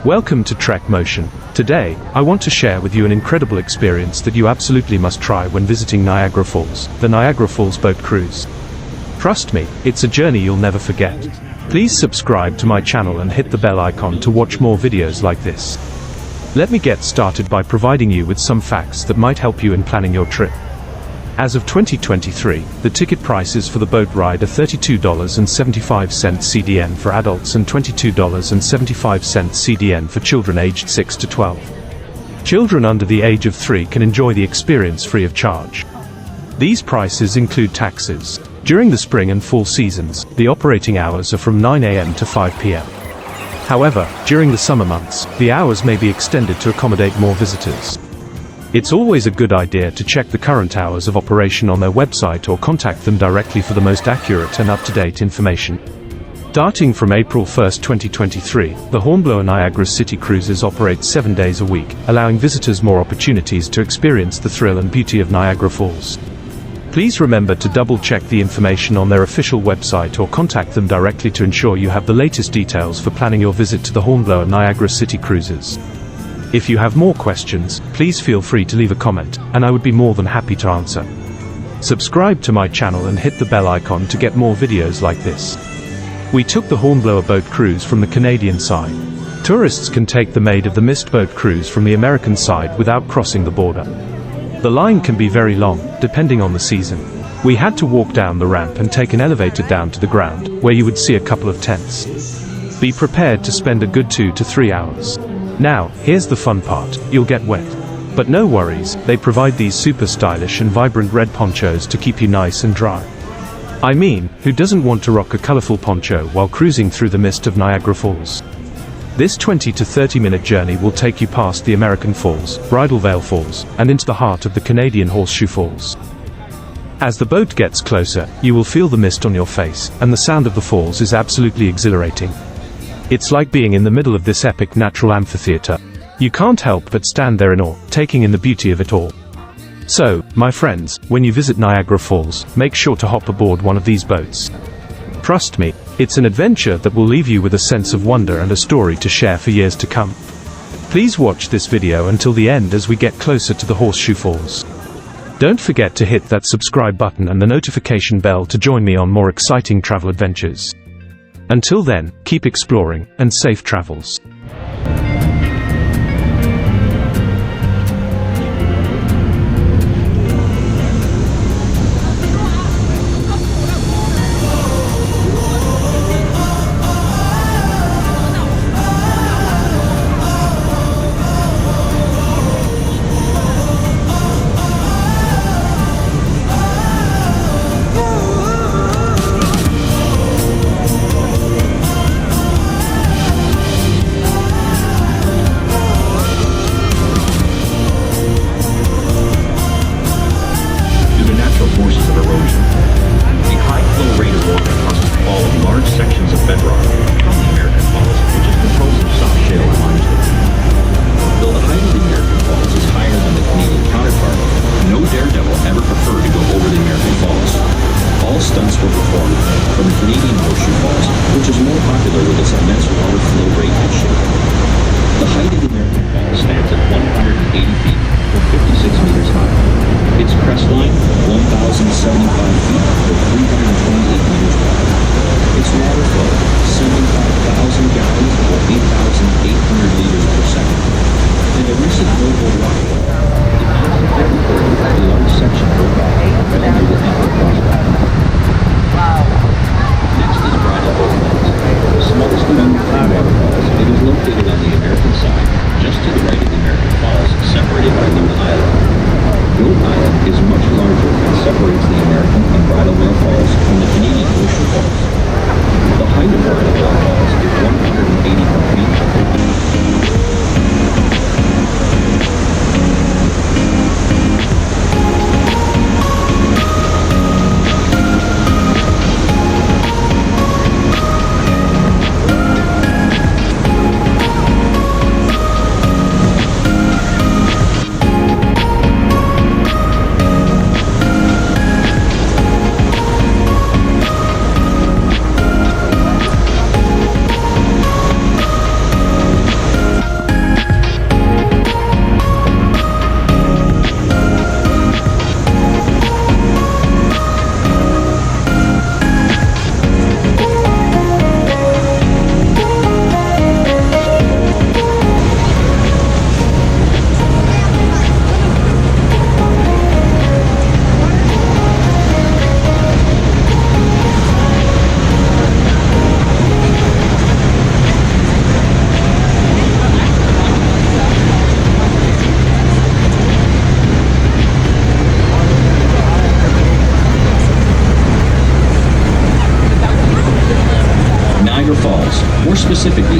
Welcome to Trek Motion. Today, I want to share with you an incredible experience that you absolutely must try when visiting Niagara Falls, the Niagara Falls boat cruise. Trust me, it's a journey you'll never forget. Please subscribe to my channel and hit the bell icon to watch more videos like this. Let me get started by providing you with some facts that might help you in planning your trip. As of 2023, the ticket prices for the boat ride are $32.75 CDN for adults and $22.75 CDN for children aged 6 to 12. Children under the age of 3 can enjoy the experience free of charge. These prices include taxes. During the spring and fall seasons, the operating hours are from 9 a.m. to 5 p.m. However, during the summer months, the hours may be extended to accommodate more visitors. It's always a good idea to check the current hours of operation on their website or contact them directly for the most accurate and up-to-date information. Starting from April 1, 2023, the Hornblower Niagara City Cruises operate 7 days a week, allowing visitors more opportunities to experience the thrill and beauty of Niagara Falls. Please remember to double-check the information on their official website or contact them directly to ensure you have the latest details for planning your visit to the Hornblower Niagara City Cruises. If you have more questions, please feel free to leave a comment, and I would be more than happy to answer. Subscribe to my channel and hit the bell icon to get more videos like this. We took the Hornblower boat cruise from the Canadian side. Tourists can take the Maid of the Mist boat cruise from the American side without crossing the border. The line can be very long, depending on the season. We had to walk down the ramp and take an elevator down to the ground, where you would see a couple of tents. Be prepared to spend a good 2 to 3 hours. Now, here's the fun part, you'll get wet. But no worries, they provide these super stylish and vibrant red ponchos to keep you nice and dry. I mean, who doesn't want to rock a colorful poncho while cruising through the mist of Niagara Falls? This 20 to 30 minute journey will take you past the American Falls, Bridal Veil Falls, and into the heart of the Canadian Horseshoe Falls. As the boat gets closer, you will feel the mist on your face, and the sound of the falls is absolutely exhilarating. It's like being in the middle of this epic natural amphitheater. You can't help but stand there in awe, taking in the beauty of it all. So, my friends, when you visit Niagara Falls, make sure to hop aboard one of these boats. Trust me, it's an adventure that will leave you with a sense of wonder and a story to share for years to come. Please watch this video until the end as we get closer to the Horseshoe Falls. Don't forget to hit that subscribe button and the notification bell to join me on more exciting travel adventures. Until then, keep exploring, and safe travels.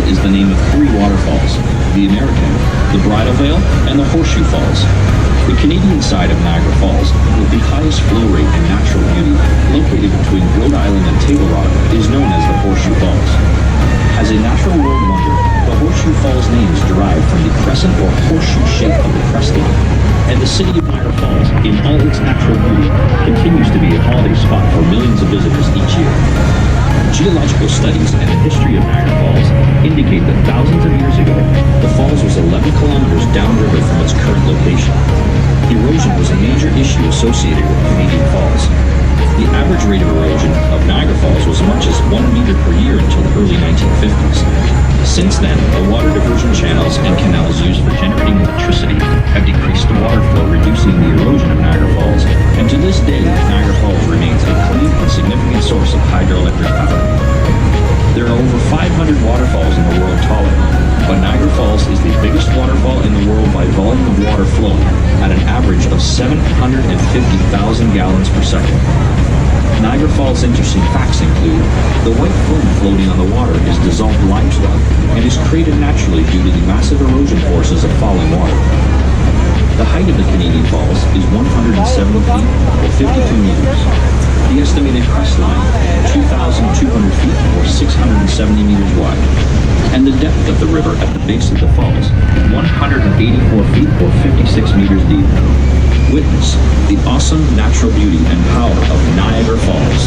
is the name of three waterfalls: the American, the Bridal Veil, and the Horseshoe Falls. The Canadian side of Niagara Falls, with the highest flow rate and natural beauty, located between Rhode Island and Table Rock, is known as the Horseshoe Falls. As a natural world wonder, the Horseshoe Falls name is derived from the crescent or horseshoe shape of the crest line, and the city of Niagara Falls, in all its natural beauty, continues to be a holiday spot for millions of visitors each year. Geological studies and the history of Niagara Falls indicate that thousands of years ago, the falls was 11 kilometers downriver from its current location. Erosion was a major issue associated with Canadian Falls. The average rate of erosion of Niagara Falls was as much as 1 meter per year until the early 1950s. Since then, the water diversion channels and canals used for generating electricity have decreased the water flow, reducing the erosion of Niagara Falls, and to this day, Niagara Falls remains a clean and significant source of hydroelectric power. There are over 500 waterfalls in the world total, but Niagara Falls is the biggest waterfall in the world by volume of water flowing at an average of 750,000 gallons per second. Niagara Falls' interesting facts include the white foam floating on the water is dissolved limestone and is created naturally due to the massive erosion forces of falling water. The height of the Canadian Falls is 170 feet or 52 meters. The estimated crest line, 2,200 feet or 670 meters wide. And the depth of the river at the base of the falls, 184 feet or 56 meters deep. Witness the awesome natural beauty and power of Niagara Falls.